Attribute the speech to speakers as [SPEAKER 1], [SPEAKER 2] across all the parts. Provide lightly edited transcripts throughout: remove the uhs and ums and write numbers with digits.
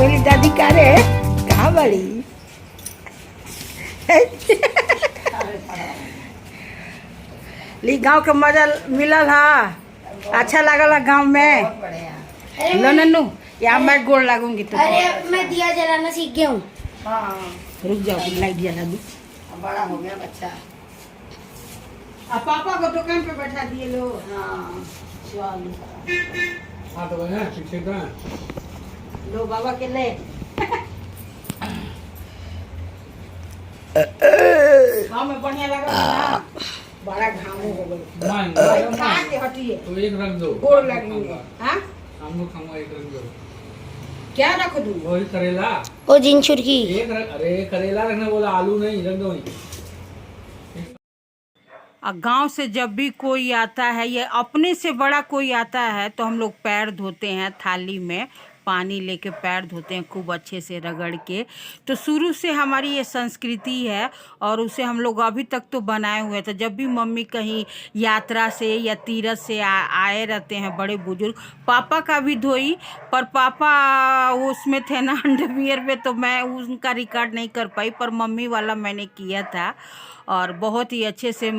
[SPEAKER 1] बोली दादी का रे कहाँ बड़ी ली गांव के मजा मिलल हा। अच्छा लगल गांव में। लो नन्नू यहाँ मैं गोड़ लगूंगी तो।
[SPEAKER 2] अरे मैं दिया जलाना सीख गया हूँ।
[SPEAKER 1] हाँ रुक जाओ लाइट जला दूँ।
[SPEAKER 3] बड़ा हो गया बच्चा।
[SPEAKER 1] अब पापा को दुकान पे बैठा दिए लो।
[SPEAKER 3] हाँ चलो।
[SPEAKER 4] हाँ तो बना पीछे का
[SPEAKER 1] लो बाबा के ले। गाँव में बढ़िया लगा ना। बड़ा घाम हो गया। हटिए
[SPEAKER 4] तो एक रख दो।
[SPEAKER 1] गोड़ लगेंगे। हाँ
[SPEAKER 4] हम लोग खाऊंगा एक रख दो।
[SPEAKER 1] क्या रख दूँ?
[SPEAKER 4] वही करेला
[SPEAKER 2] ओ जिनचुर की
[SPEAKER 4] एक रख। अरे करेला रखना बोला, आलू नहीं, रख दो वहीं।
[SPEAKER 1] गांव से जब भी कोई आता है या अपने से बड़ा कोई आता है तो हम लोग पैर धोते हैं, थाली में पानी लेके पैर धोते हैं खूब अच्छे से रगड़ के। तो शुरू से हमारी ये संस्कृति है और उसे हम लोग अभी तक तो बनाए हुए थे। जब भी मम्मी कहीं यात्रा से या तीरथ से आए रहते हैं बड़े बुजुर्ग, पापा का भी धोई, पर पापा उसमें थे ना अंडरवियर में, तो मैं उनका रिकॉर्ड नहीं कर पाई, पर मम्मी वाला मैंने किया था। और बहुत ही अच्छे से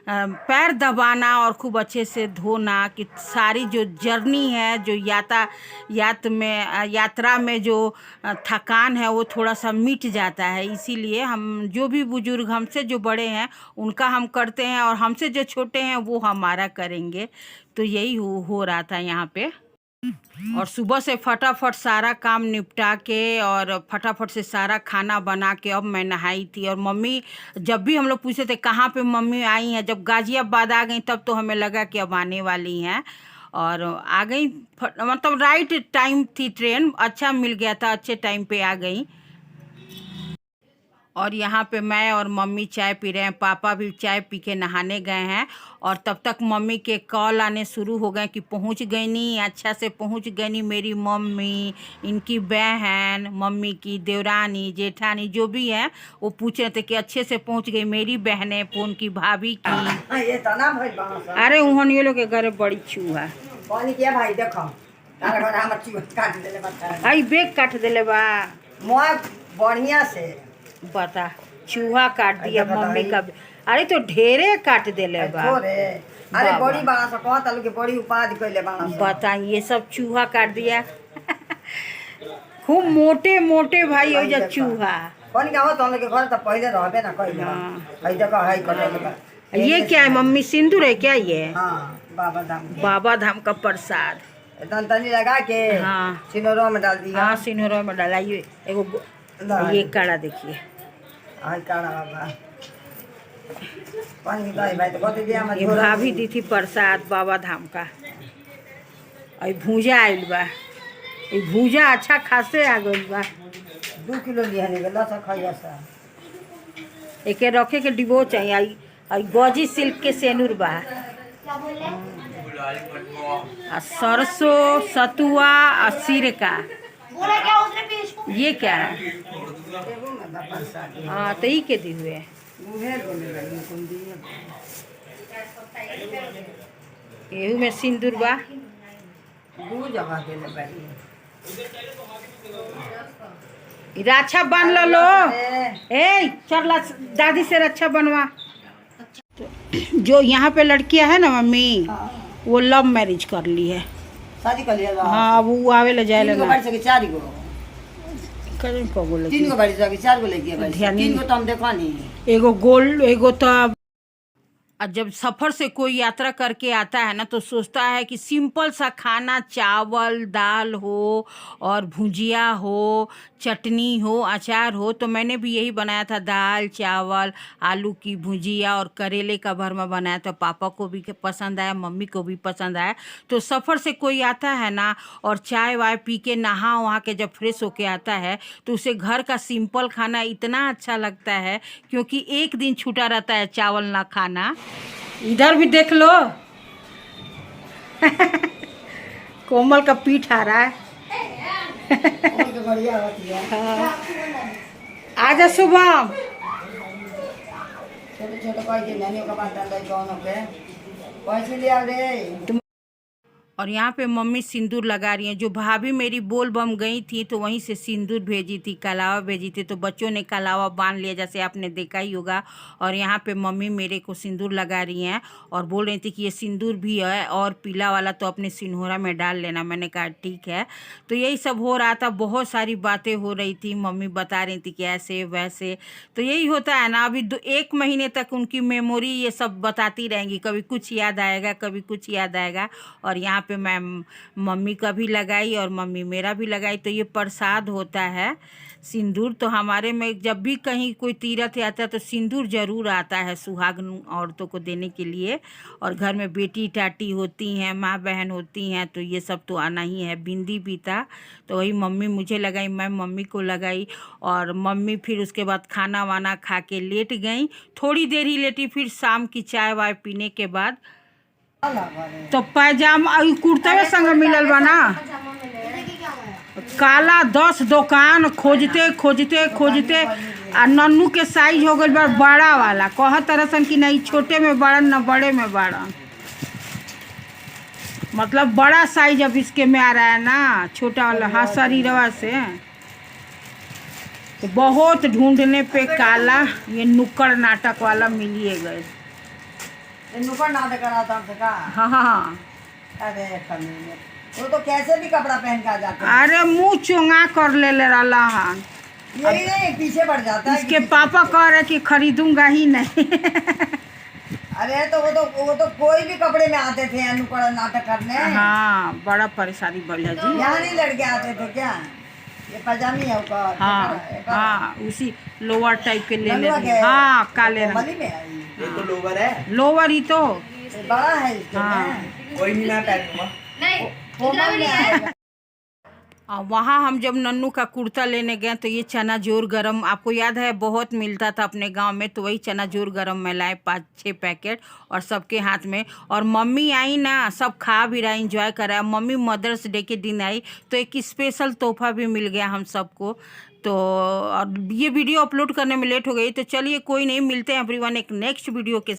[SPEAKER 1] पैर दबाना और खूब अच्छे से धोना कि सारी जो जर्नी है, जो यात्रा में जो थकान है वो थोड़ा सा मिट जाता है। इसीलिए हम जो भी बुजुर्ग हमसे जो बड़े हैं उनका हम करते हैं और हमसे जो छोटे हैं वो हमारा करेंगे। तो यही हो रहा था यहाँ पे। और सुबह से फटाफट सारा काम निपटा के और फटाफट से सारा खाना बना के अब मैं नहाई थी। और मम्मी जब भी हम लोग पूछे थे कहाँ पे मम्मी आई हैं, जब गाजियाबाद आ गई तब तो हमें लगा कि अब आने वाली हैं और आ गई। मतलब राइट टाइम थी, ट्रेन अच्छा मिल गया था, अच्छे टाइम पे आ गई। और यहाँ पे मैं और मम्मी चाय पी रहे हैं, पापा भी चाय पी के नहाने गए हैं। और तब तक मम्मी के कॉल आने शुरू हो गए कि पहुँच गई नहीं, अच्छा से पहुँच गई नहीं मेरी मम्मी, इनकी बहन, मम्मी की देवरानी जेठानी जो भी है वो पूछ रहे थे कि अच्छे से पहुँच गई मेरी बहनें, फोन की भाभी की।
[SPEAKER 3] ये तो ना भाई बांस।
[SPEAKER 1] अरे उन्होंने ये लोग के घर बड़ी चूहा
[SPEAKER 3] पानी किया भाई देखो। तारा घर हम चूहा काट देले बता।
[SPEAKER 1] आई बेग काट दिले बा।
[SPEAKER 3] मोय बढ़िया से
[SPEAKER 1] बता चूहा काट दिया मम्मी का। अरे तो ढेरे काट देले बा।
[SPEAKER 3] थोड़े। अरे बड़ी बांस कहत आलू के बड़ी उपाधि कइले बांस।
[SPEAKER 1] बता ये सब चूहा काट दिया। खूब मोटे मोटे भाई हो जा चूहा।
[SPEAKER 3] कौन का हो तो हम लोग के घर तो पहले रहबे ना कइले। हई देखो हई कटल बा।
[SPEAKER 1] ये क्या है मम्मी, सिंदूर है क्या ये?
[SPEAKER 3] हाँ बाबा धाम के।
[SPEAKER 1] बाबा धाम का प्रसाद।
[SPEAKER 3] तनी लगा के
[SPEAKER 1] हाँ
[SPEAKER 3] सिनोरो में डाल दिया।
[SPEAKER 1] हाँ सिंदूर में डाला। ये एगो ये काढ़ा देखिए।
[SPEAKER 3] आई काढ़ा बाबा पानी भाई भाई तो कहते दिया
[SPEAKER 1] ये भाभी दी थी प्रसाद बाबा धाम का। और भूजा आइल बा। ये भूजा अच्छा खासे आ गइल बा।
[SPEAKER 3] 2 किलो लिया नहीं गला सा खाइया सा।
[SPEAKER 1] एके रखे के डिबो चाहिए। आई गौजी सिल्क के सेनुर बा। आ सरसों सतुआ और सिरका।
[SPEAKER 2] बोला क्या उसने पेश?
[SPEAKER 1] ये क्या है? हाँ तो ही के दी हुए एहू में सिंदूर बा।
[SPEAKER 3] 2 जगह देले बाड़ी।
[SPEAKER 1] रक्षा बन लो। ए चल दादी से रक्षा बनवा। जो यहाँ पे लड़कियां है ना मम्मी, वो लव मैरिज कर ली है।
[SPEAKER 3] शादी कर लिया।
[SPEAKER 1] हाँ वो आवे ले जाए
[SPEAKER 3] तीन गो बाड़ी से 4 गो।
[SPEAKER 1] करें पगो ले
[SPEAKER 3] 3 गो बाड़ी से 4 गो लेके बाड़ी। 3 गो तो हम देखा नहीं।
[SPEAKER 1] एगो गोल्ड एगो तो। और जब सफ़र से कोई यात्रा करके आता है ना तो सोचता है कि सिंपल सा खाना, चावल दाल हो और भुजिया हो, चटनी हो, अचार हो। तो मैंने भी यही बनाया था, दाल चावल आलू की भुजिया और करेले का भरमा बनाया था। पापा को भी पसंद आया, मम्मी को भी पसंद आया। तो सफ़र से कोई आता है ना और चाय वाय पी के नहा वहाँ के जब फ्रेश होके आता है तो उसे घर का सिंपल खाना इतना अच्छा लगता है, क्योंकि एक दिन छूटा रहता है चावल ना खाना। इधर भी देख लो। कोमल का पीठ आ रहा है। आजा शुभम।
[SPEAKER 3] छोटे-छोटे कोई के नानी का बात अंदर कौन पे पैसे ले आ रे।
[SPEAKER 1] और यहाँ पे मम्मी सिंदूर लगा रही हैं। जो भाभी मेरी बोल बम गई थी तो वहीं से सिंदूर भेजी थी, कलावा भेजी थी, तो बच्चों ने कलावा बांध लिया जैसे आपने देखा ही होगा। और यहाँ पे मम्मी मेरे को सिंदूर लगा रही हैं और बोल रही थी कि ये सिंदूर भी है और पीला वाला तो अपने सिंदूरा में डाल लेना। मैंने कहा ठीक है। तो यही सब हो रहा था, बहुत सारी बातें हो रही थी, मम्मी बता रही थी कि ऐसे वैसे। तो यही होता है ना, अभी 1 महीने तक उनकी मेमोरी ये सब बताती रहेंगी, कभी कुछ याद आएगा, कभी कुछ याद आएगा। और यहाँ पे मैं मम्मी का भी लगाई और मम्मी मेरा भी लगाई। तो ये प्रसाद होता है सिंदूर। तो हमारे में जब भी कहीं कोई तीरथ आता है तो सिंदूर ज़रूर आता है सुहागन औरतों को देने के लिए। और घर में बेटी टाटी होती हैं, माँ बहन होती हैं, तो ये सब तो आना ही है। बिंदी भी था तो वही मम्मी मुझे लगाई, मैं मम्मी को लगाई। और मम्मी फिर उसके बाद खाना वाना खा के लेट गई, थोड़ी देर ही लेटी, फिर शाम की चाय वाय पीने के बाद तो पैजामा कुर्ता संग मिलल बा ना, काला 10 दुकान खोजते खोजते खोजते आ नन्नू के साइज हो गई बड़ा वाला। कह तरसन कि नहीं छोटे में बड़ा न बड़े में बड़ा, मतलब बड़ा साइज अब इसके में आ रहा है ना, छोटा वाला। हाँ शरीरवा से तो बहुत ढूंढने पे काला ये नुक्कड़ नाटक वाला मिलिए गए।
[SPEAKER 3] नुक्कड़ नाटक करा था हमसे का।
[SPEAKER 1] हाँ
[SPEAKER 3] अरे कमीने, वो तो कैसे भी कपड़ा पहन के आ जाते हैं।
[SPEAKER 1] अरे मुंह चोंगा कर ले रहा हन।
[SPEAKER 3] यही नहीं पीछे बढ़ जाता है।
[SPEAKER 1] इसके पापा कह रहे कि खरीदूंगा ही नहीं।
[SPEAKER 3] अरे तो वो तो कोई भी कपड़े में आते थे नुक्कड़ नाटक करने।
[SPEAKER 1] हाँ बड़ा परेशानी बढ़िया जी।
[SPEAKER 3] यहाँ नहीं लड़के आते थे क्या? ये पजामी है ऊपर।
[SPEAKER 1] हाँ हाँ उसी लोअर टाइप के ले
[SPEAKER 3] नलुआ
[SPEAKER 1] लेते
[SPEAKER 3] के-
[SPEAKER 1] हैं। हाँ काले रंग
[SPEAKER 3] कोमली में है ये।
[SPEAKER 5] ये तो लोवर है,
[SPEAKER 1] लोअर ही तो।
[SPEAKER 3] ये बड़ा है इसके
[SPEAKER 1] हाँ।
[SPEAKER 3] में।
[SPEAKER 5] कोई नहीं मैं पहनूंगा।
[SPEAKER 3] कोमल में आएगा।
[SPEAKER 1] वहाँ हम जब नन्नू का कुर्ता लेने गए तो ये चना जोर गरम, आपको याद है बहुत मिलता था अपने गांव में, तो वही चना जोर गरम में लाए 5-6 पैकेट और सबके हाथ में। और मम्मी आई ना, सब खा भी रहा, इंजॉय कर रहा है। मम्मी मदर्स डे के दिन आई तो एक स्पेशल तोहफा भी मिल गया हम सबको। तो और ये वीडियो अपलोड करने में लेट हो गई, तो चलिए कोई नहीं, मिलते हैं एवरीवन एक नेक्स्ट वीडियो के